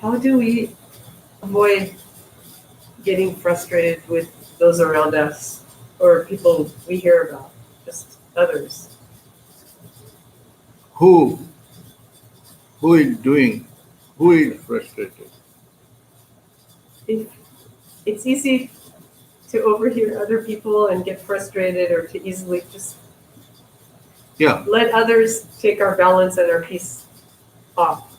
how do we avoid getting frustrated with those around us or people we hear about, just others? Who who is doing? Who is frustrated? If it's easy to overhear other people and get frustrated or to easily just Yeah, let others take our balance and our peace off.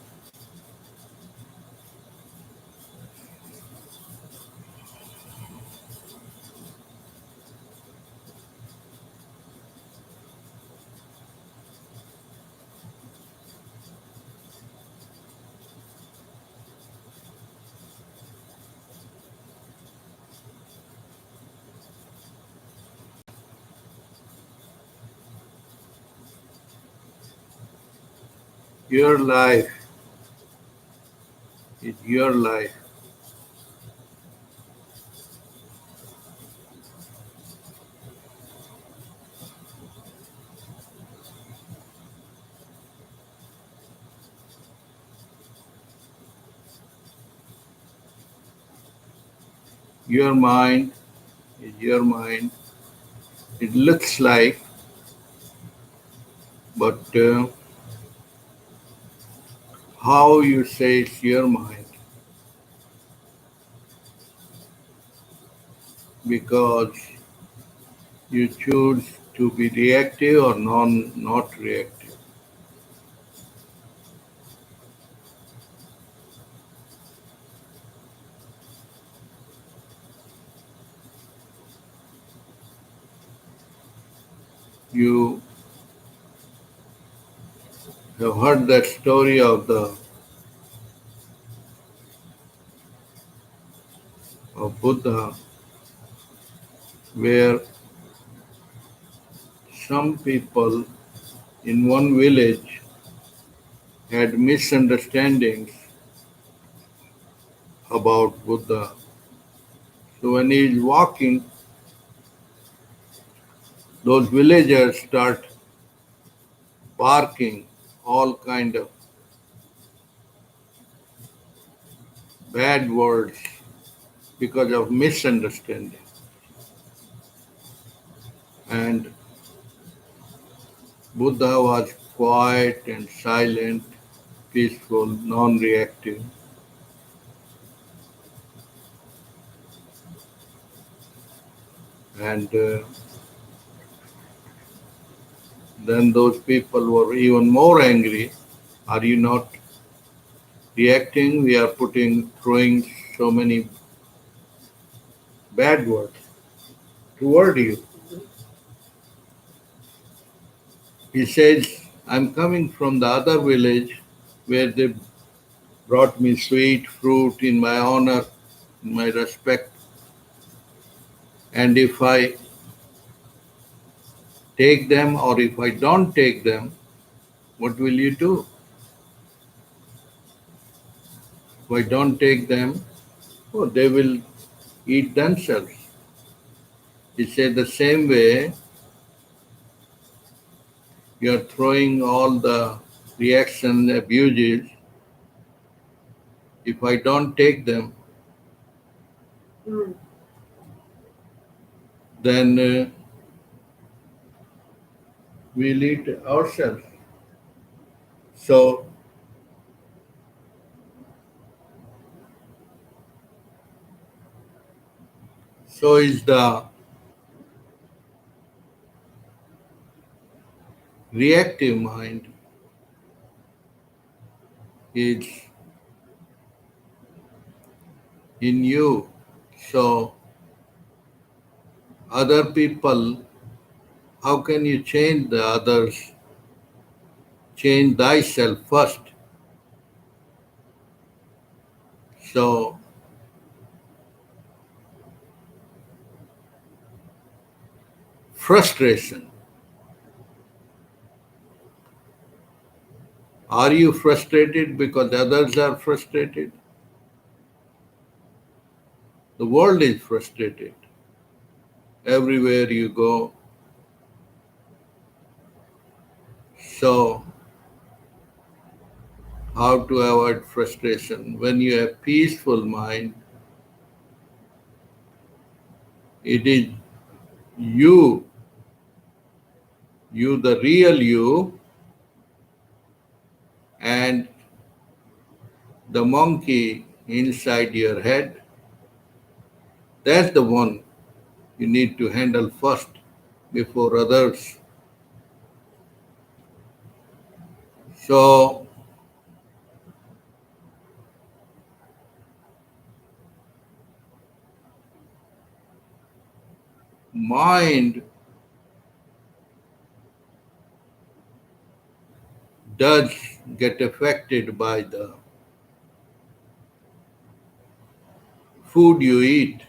your life is your life. Your mind is your mind. It looks like, but how you say it's your mind, because you choose to be reactive or not reactive. You have heard that story of Buddha, where some people in one village had misunderstandings about Buddha. So when he is walking, those villagers start barking all kind of bad words because of misunderstanding. And Buddha was quiet and silent, peaceful, non-reactive. And then those people were even more angry. Are you not reacting? We are throwing so many bad words toward you. He says, I'm coming from the other village where they brought me sweet fruit in my honor, in my respect. And if I take them or if I don't take them, what will you do? If I don't take them, oh, they will eat themselves. He said, the same way, you are throwing all the reaction abuses. If I don't take them, Mm. then we'll eat ourselves. So, so is the reactive mind is in you. So, other people, how can you change the others? Change thyself first. So, frustration. Are you frustrated because others are frustrated? The world is frustrated. Everywhere you go. So, how to avoid frustration. When you have peaceful mind, it is you, the real you, and the monkey inside your head. That's the one you need to handle first before others. So, mind does get affected by the food you eat.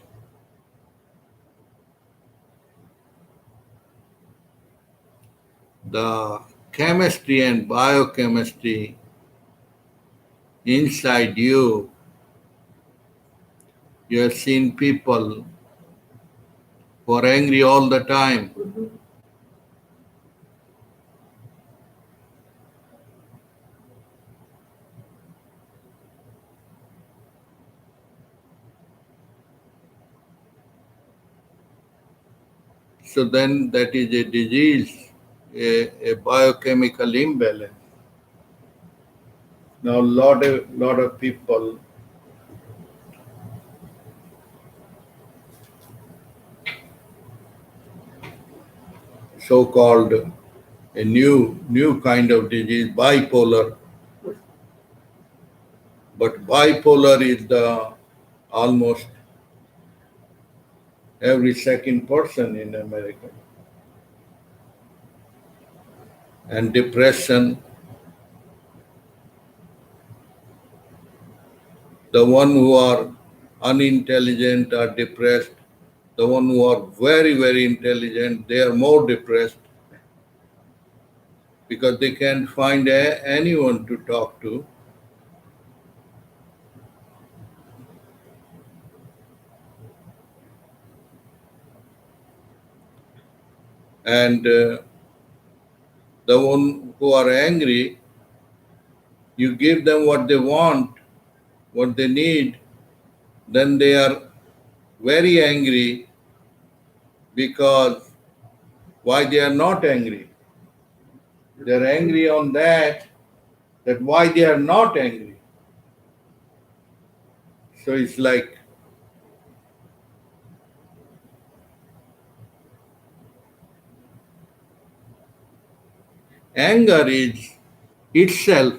The chemistry and biochemistry inside you. You have seen people who are angry all the time. Mhm. So then that is a disease, a biochemical imbalance. Now, lot of people so-called a new kind of disease, bipolar. But bipolar is the almost every second person in America. And depression, the one who are unintelligent are depressed. The one who are very intelligent, they are more depressed because they can't find anyone to talk to. And the one who are angry, you give them what they want, what they need, then they are very angry because why they are not angry. They're angry on that why they are not angry. So it's like anger is itself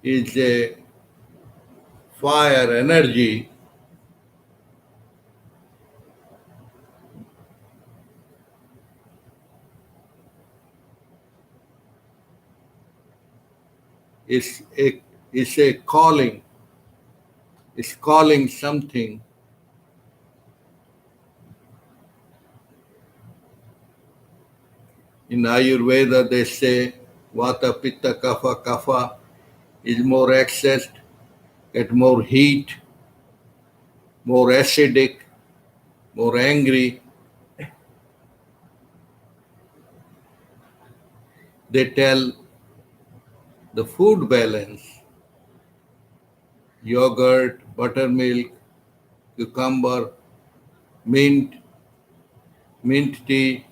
is a fire energy. It's a calling. It's calling something. In Ayurveda, they say Vata, Pitta, Kapha. Kapha is more accessed, get more heat, more acidic, more angry. They tell the food balance, yogurt, buttermilk, cucumber, mint, mint tea,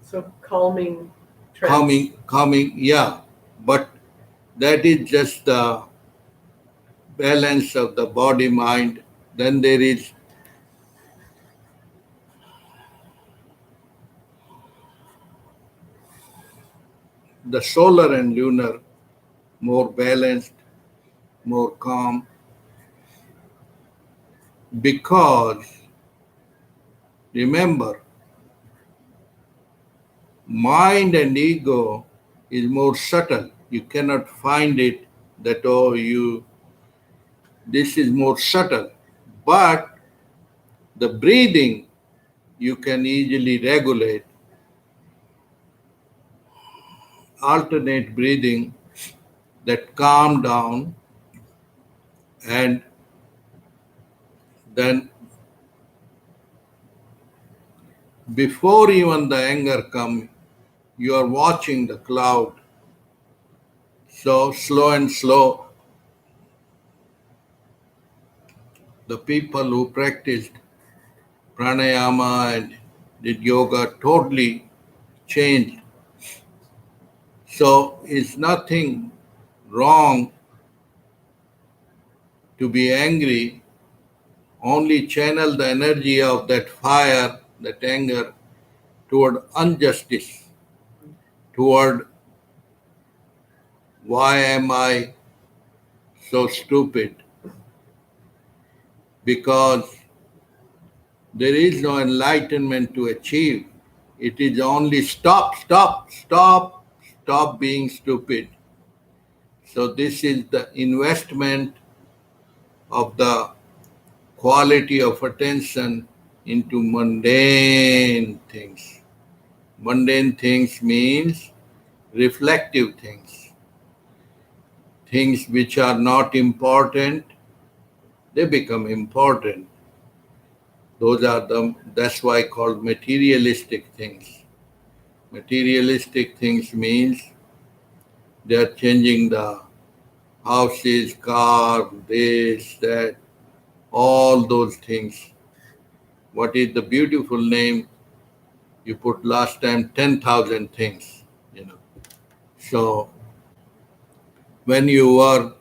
So calming trends. calming, yeah. But that is just the balance of the body mind. Then there is the solar and lunar, more balanced, more calm, because remember, mind and ego is more subtle. You cannot find it that, oh, this is more subtle. But the breathing you can easily regulate, alternate breathing that calm down, and then before even the anger come, you are watching the cloud So slow and slow, the people who practiced pranayama and did yoga totally changed. So it's nothing wrong to be angry, only channel the energy of that fire, that anger, toward injustice, toward why am I so stupid? Because there is no enlightenment to achieve. It is only stop, stop, stop, stop being stupid. So this is the investment of the quality of attention into mundane things. Mundane things means reflective things. Things which are not important, they become important. That's why called materialistic things. Materialistic things means they are changing the houses, car, this, that, all those things. What is the beautiful name you put last time? 10,000 things, you know. So when you were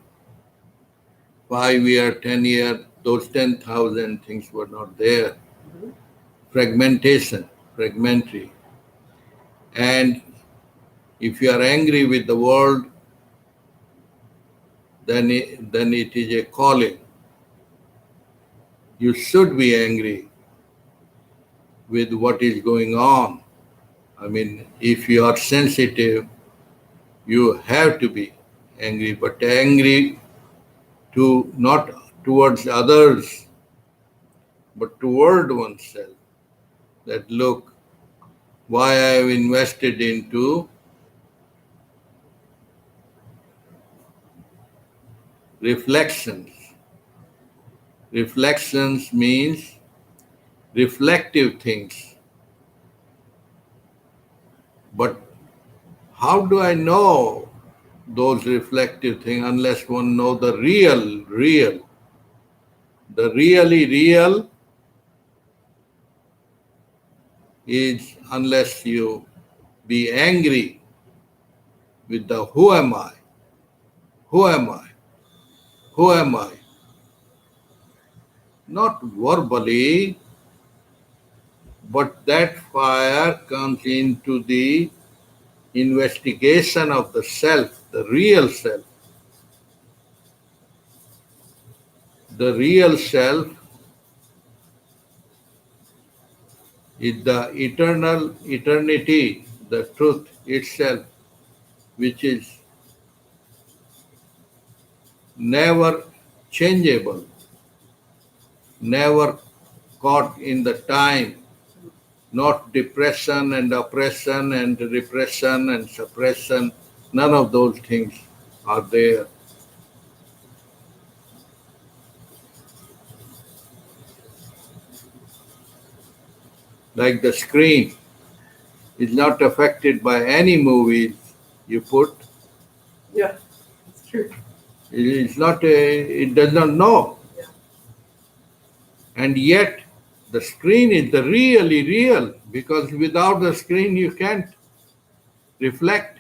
5 year, 10 year, those 10,000 things were not there. Fragmentation, fragmentary. And if you are angry with the world, then it is a calling. You should be angry with what is going on. I mean, if you are sensitive, you have to be angry, but angry to not towards others, but toward oneself. That look, why I have invested into reflections. Reflections means reflective things. But how do I know those reflective things unless one know the real? The really real is unless you be angry with the who am I? Who am I? Who am I? Not verbally, but that fire comes into the investigation of the self, the real self. The real self is the eternity, the truth itself, which is never changeable, never caught in the time, not depression and oppression and repression and suppression. None of those things are there. Like the screen is not affected by any movies you put. Yeah, it's true. It does not know. Yeah. And yet the screen is the really real, because without the screen you can't reflect.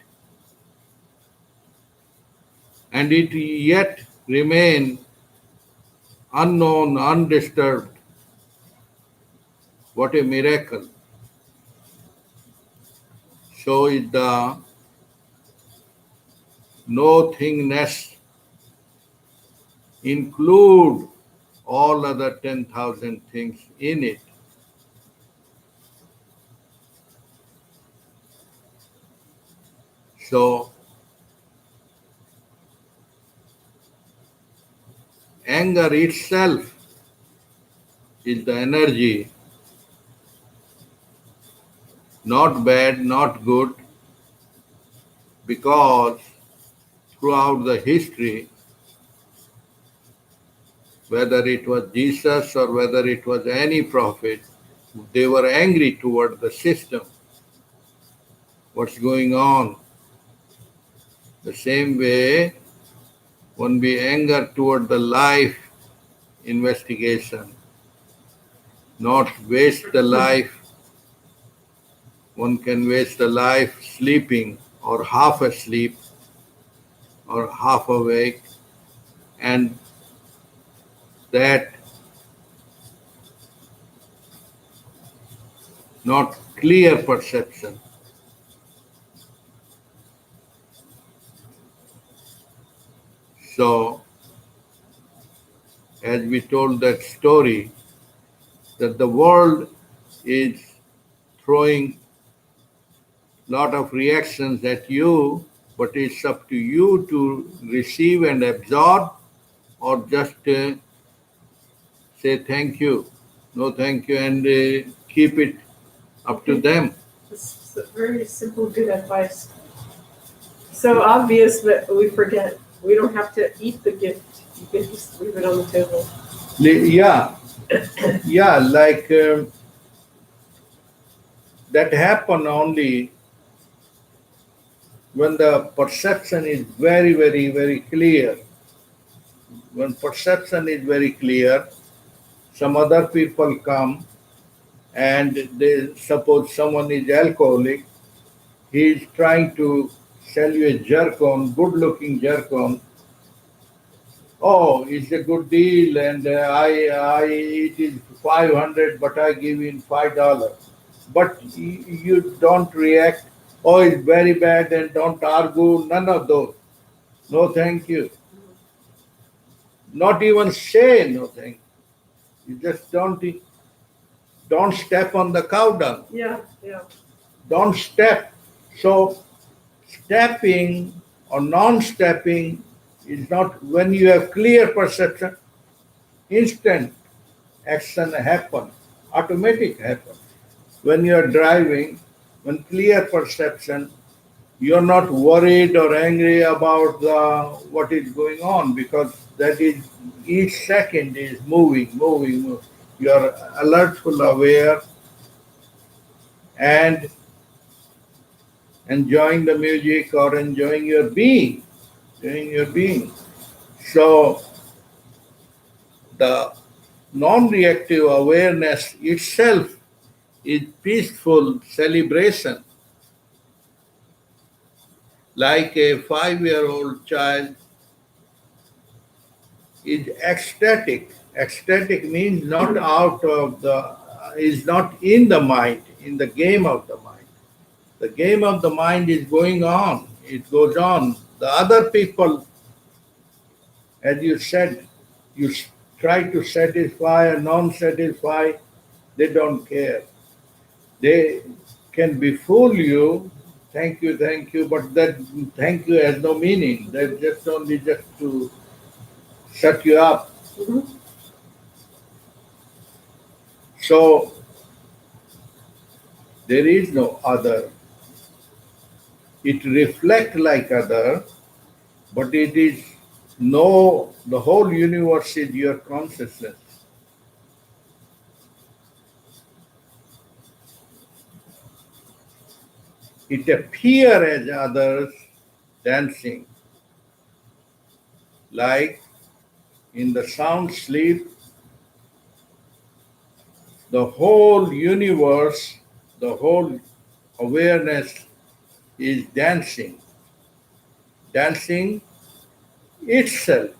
And it yet remain unknown, undisturbed. What a miracle. So is the no-thingness include all other 10,000 things in it. So anger itself is the energy, not bad, not good, because throughout the history, whether it was Jesus or whether it was any prophet, they were angry toward the system. What's going on? The same way, when we anger toward the life investigation, not waste the life. One can waste a life sleeping or half asleep or half awake, and that not clear perception. So, as we told that story, that the world is throwing lot of reactions at you, but it's up to you to receive and absorb, or just say thank you, no thank you, and keep it up to them. This is a very simple, good advice. So obvious, but we forget. We don't have to eat the gift. You can just leave it on the table. Yeah, yeah, like that happen only when the perception is very, very, very clear. When perception is very clear, some other people come and they suppose someone is alcoholic, he is trying to sell you a jerk-on, good-looking jerk-on. Oh, it's a good deal, and it is 500, but I give you $5. But you don't react. Oh, it's very bad, and don't argue. None of those. No, thank you. Not even say no, thank you. You just don't step on the cow dung. Yeah. Don't step. So stepping or non-stepping is not, when you have clear perception, instant action happen, automatic happen. When you are driving, when clear perception, you're not worried or angry about what is going on, because that is, each second is moving. You're alertful, aware, and enjoying the music or enjoying your being. So the non-reactive awareness itself is peaceful celebration. Like a 5-year-old child is ecstatic. Ecstatic means not out of the, is not in the mind, in the game of the mind. The game of the mind is going on. It goes on. The other people, as you said, you try to satisfy or non-satisfy, they don't care. They can befool you, thank you, but that thank you has no meaning. They're just only just to shut you up. Mhm. So there is no other. It reflects like other, but it is no, the whole universe is your consciousness. It appears as others dancing, like in the sound sleep, the whole universe, the whole awareness is dancing itself,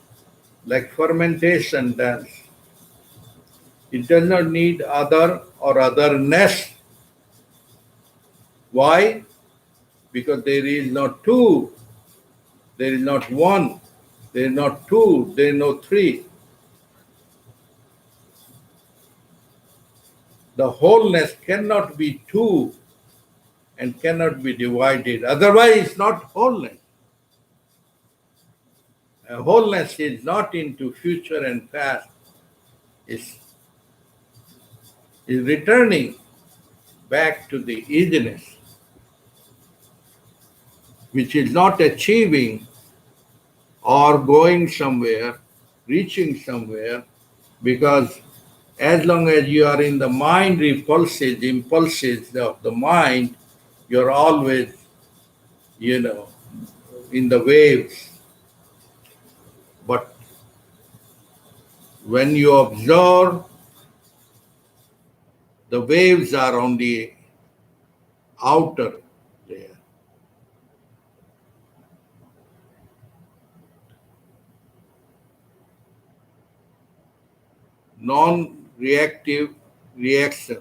like fermentation dance. It does not need other or otherness. Why? Because there is not two, there is not one, there is not two, there is no three. The wholeness cannot be two and cannot be divided. Otherwise, it's not wholeness. Wholeness is not into future and past. It's returning back to the easiness, which is not achieving or going somewhere, reaching somewhere, because as long as you are in the mind impulses of the mind, you're always, in the waves. But when you observe, the waves are on the outer layer. Non-reactive reaction.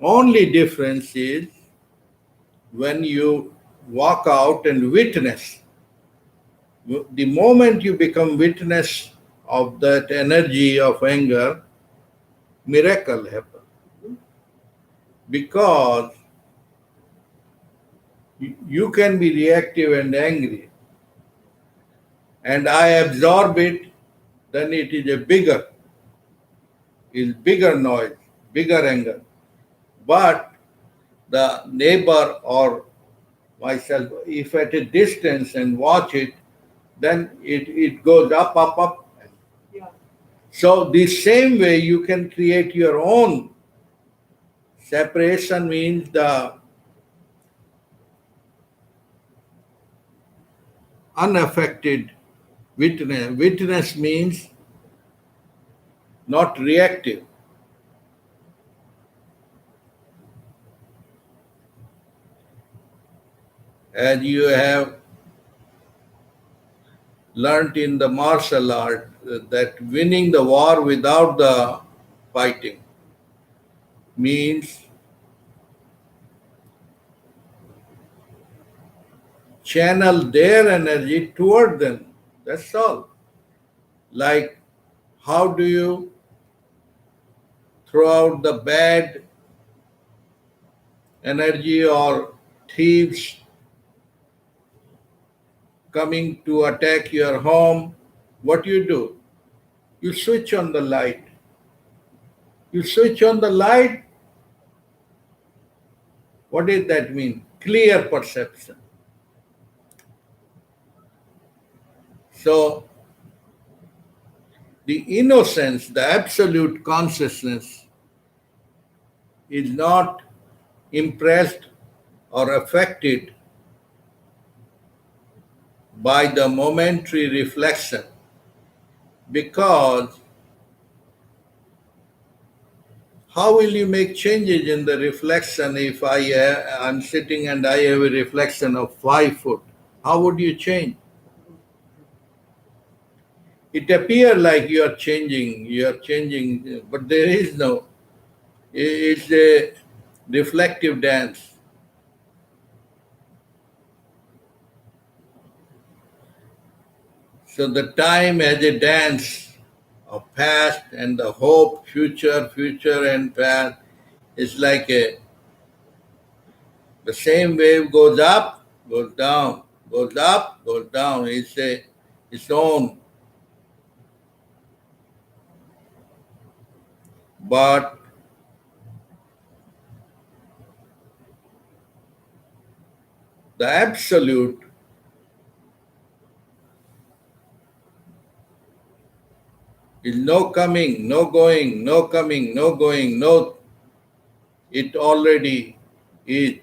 Only difference is when you walk out and witness. The moment you become witness of that energy of anger, miracle happens. Because you can be reactive and angry, and I absorb it, then it is bigger noise, bigger anger. But the neighbor or myself, if at a distance and watch it, then it goes up, up, up. Yeah. So the same way you can create your own. Separation means the unaffected witness. Witness means not reactive. As you have learnt in the martial art, that winning the war without the fighting means channel their energy toward them. That's all. Like, how do you throw out the bad energy or thieves coming to attack your home? What do? You switch on the light. You switch on the light. What does that mean? Clear perception. So, the innocence, the absolute consciousness, is not impressed or affected by the momentary reflection, because how will you make changes in the reflection if I'm sitting and I have a reflection of 5 foot? How would you change? It appears like you are changing, but there is no. It's a reflective dance. So the time as a dance of past and the hope, future and past is like the same wave goes up, goes down, goes up, goes down. It's its own. But the absolute is no coming, no going, no coming, no going, no. It already is.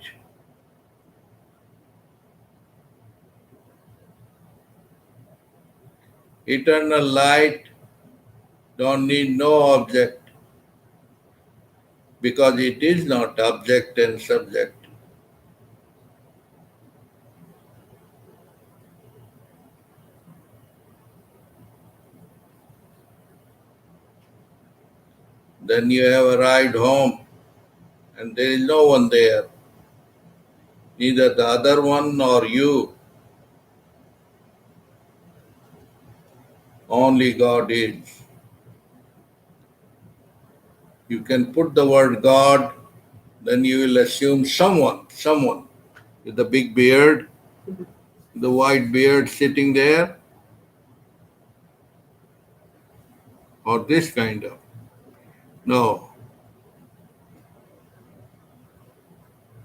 Eternal light don't need no object, because it is not object and subject. Then you have arrived home and there is no one there, neither the other one nor you. Only God is. You can put the word God, then you will assume someone with the big beard, the white beard sitting there, or this kind of. No.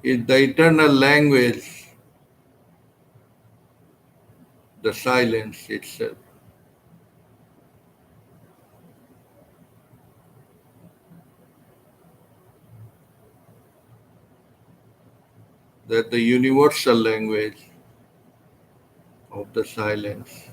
It's the eternal language. the silence itself. That the universal language of the silence.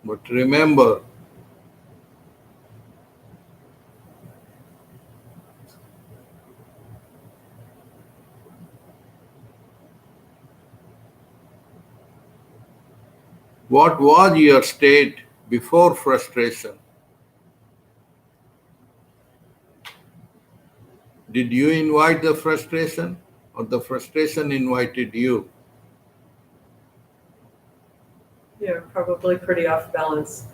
But remember, what was your state before frustration? Did you invite the frustration or the frustration invited you? Yeah, probably pretty off balance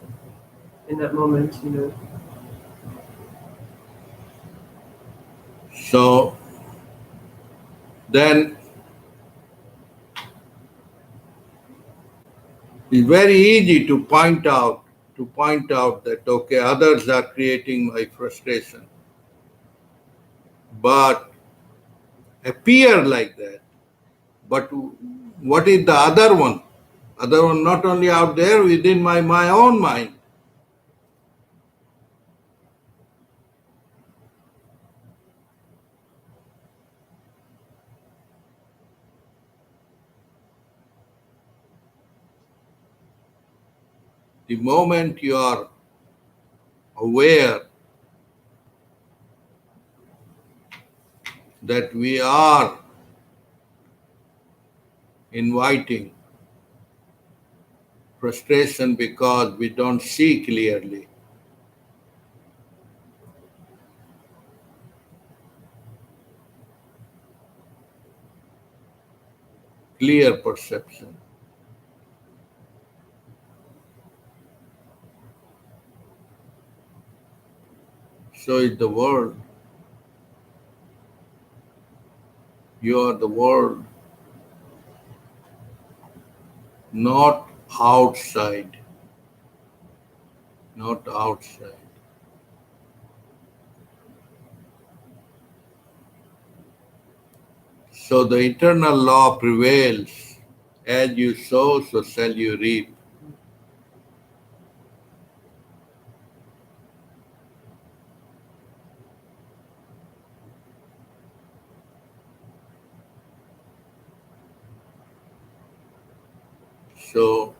in that moment, you know. So then it's very easy to point out that okay, others are creating my frustration, but appear like that. But what is the other one? Other one not only out there within my own mind. The moment you are aware that we are inviting frustration because we don't see clearly, clear perception. So is the world. You are the world, not outside, not outside. So the eternal law prevails. As you sow, so shall you reap. So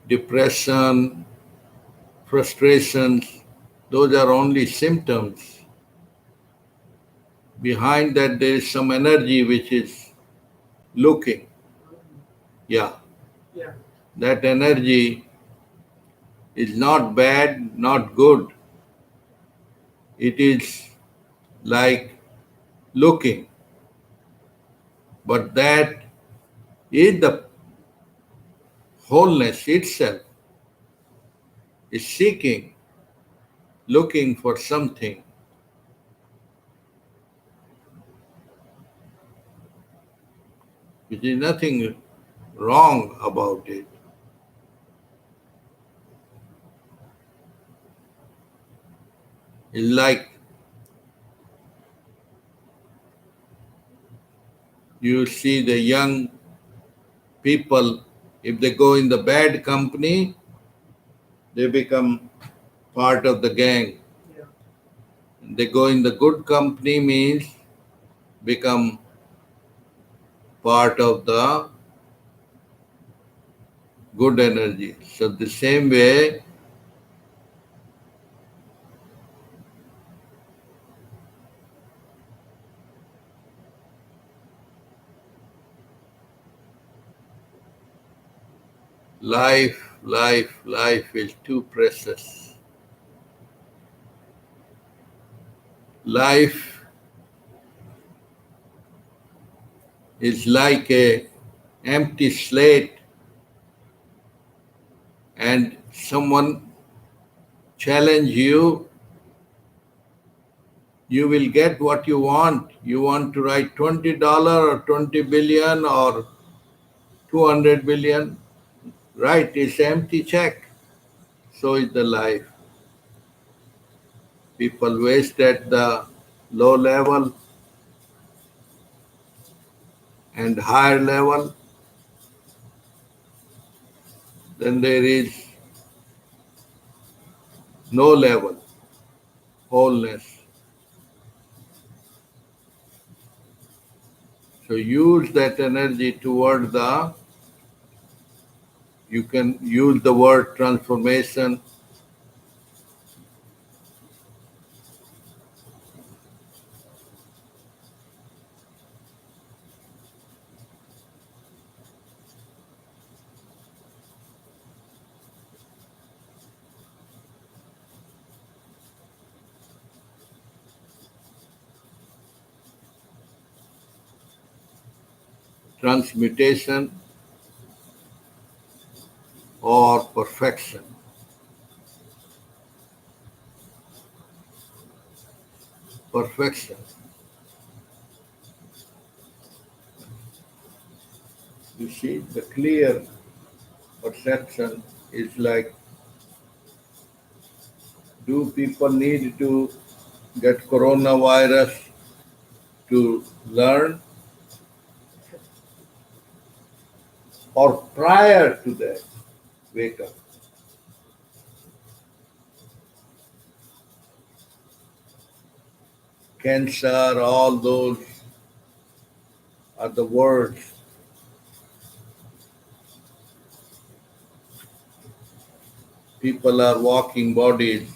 depression, frustrations, those are only symptoms. Behind that, there is some energy which is looking. Yeah, Yeah. that energy is not bad, not good. It is like looking. But that is the wholeness itself, is seeking, looking for something. Which is nothing wrong about it. It's like you see the young people, if they go in the bad company, they become part of the gang. Yeah. They go in the good company means become part of the good energy. So the same way, life is too precious. Life is like a empty slate and someone challenge you you will get what you want. You want to write $20 or 20 billion or 200 billion, right? It's empty check. So is the life. People waste at the low level and higher level. Then there is no level, wholeness. So use that energy toward you can use the word transformation. Transmutation or perfection. Perfection. You see, the clear perception is like, do people need to get coronavirus to learn? Or prior to that, wake up? Cancer, all those are the words. People are walking bodies,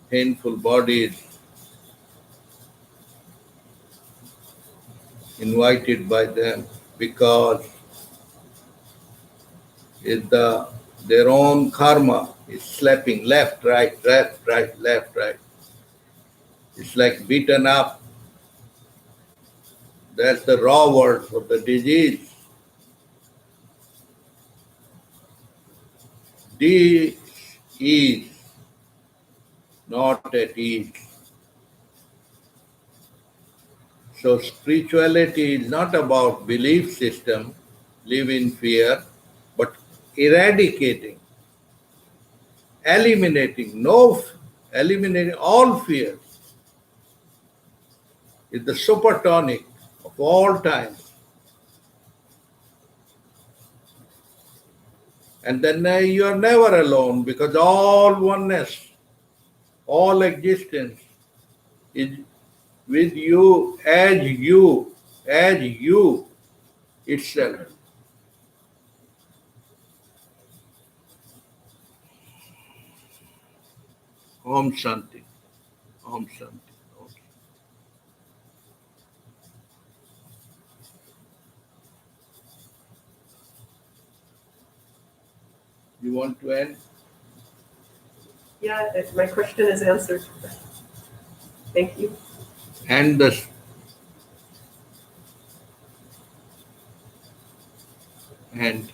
painful bodies, invited by them because their own karma is slapping left, right, left, right, left, right. It's like beaten up. That's the raw word for the disease. Dis-ease, not at ease. So spirituality is not about belief system, live in fear, but eradicating, eliminating all fears is the super tonic of all times. And then you are never alone because all oneness, all existence is with you as you itself. Om Shanti. Om Shanti. Okay. You want to end? Yeah, my question is answered. Thank you. And the and